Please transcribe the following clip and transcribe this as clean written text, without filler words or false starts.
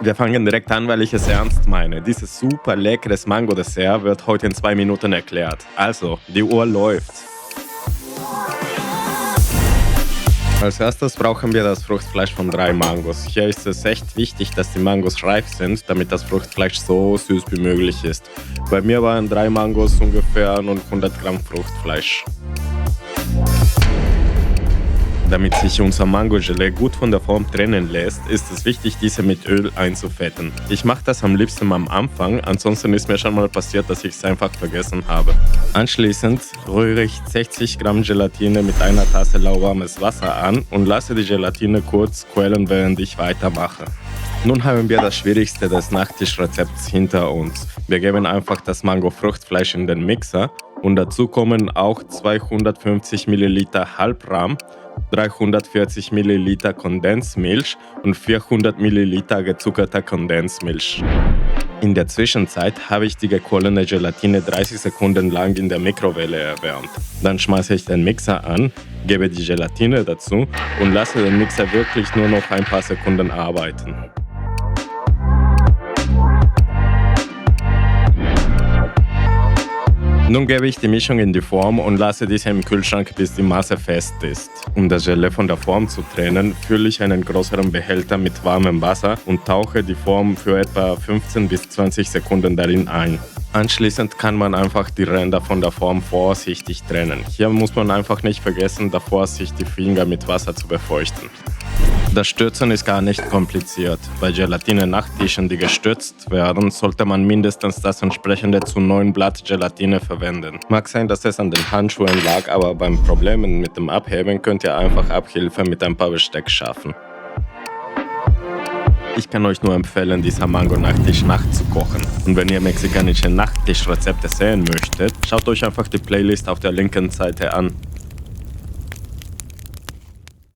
Wir fangen direkt an, weil ich es ernst meine. Dieses super leckeres Mango-Dessert wird heute in 2 Minuten erklärt. Also, die Uhr läuft. Als erstes brauchen wir das Fruchtfleisch von 3 Mangos. Hier ist es echt wichtig, dass die Mangos reif sind, damit das Fruchtfleisch so süß wie möglich ist. Bei mir waren 3 Mangos ungefähr nun 100 Gramm Fruchtfleisch. Damit sich unser Mango-Gelee gut von der Form trennen lässt, ist es wichtig, diese mit Öl einzufetten. Ich mache das am liebsten am Anfang, ansonsten ist mir schon mal passiert, dass ich es einfach vergessen habe. Anschließend rühre ich 60 Gramm Gelatine mit einer Tasse lauwarmes Wasser an und lasse die Gelatine kurz quellen, während ich weitermache. Nun haben wir das Schwierigste des Nachtischrezepts hinter uns. Wir geben einfach das Mango-Fruchtfleisch in den Mixer und dazu kommen auch 250 ml Halbrahm, 340 ml Kondensmilch und 400 ml gezuckerter Kondensmilch. In der Zwischenzeit habe ich die gequollene Gelatine 30 Sekunden lang in der Mikrowelle erwärmt. Dann schmeiße ich den Mixer an, gebe die Gelatine dazu und lasse den Mixer wirklich nur noch ein paar Sekunden arbeiten. Nun gebe ich die Mischung in die Form und lasse diese im Kühlschrank, bis die Masse fest ist. Um das Gelee von der Form zu trennen, fülle ich einen größeren Behälter mit warmem Wasser und tauche die Form für etwa 15 bis 20 Sekunden darin ein. Anschließend kann man einfach die Ränder von der Form vorsichtig trennen. Hier muss man einfach nicht vergessen, davor sich die Finger mit Wasser zu befeuchten. Das Stürzen ist gar nicht kompliziert. Bei Gelatine-Nachttischen, die gestürzt werden, sollte man mindestens das entsprechende zu 9 Blatt Gelatine verwenden. Mag sein, dass es an den Handschuhen lag, aber beim Problemen mit dem Abheben könnt ihr einfach Abhilfe mit ein paar Besteck schaffen. Ich kann euch nur empfehlen, dieser Mango-Nachtisch nachzukochen. Und wenn ihr mexikanische Nachtischrezepte sehen möchtet, schaut euch einfach die Playlist auf der linken Seite an.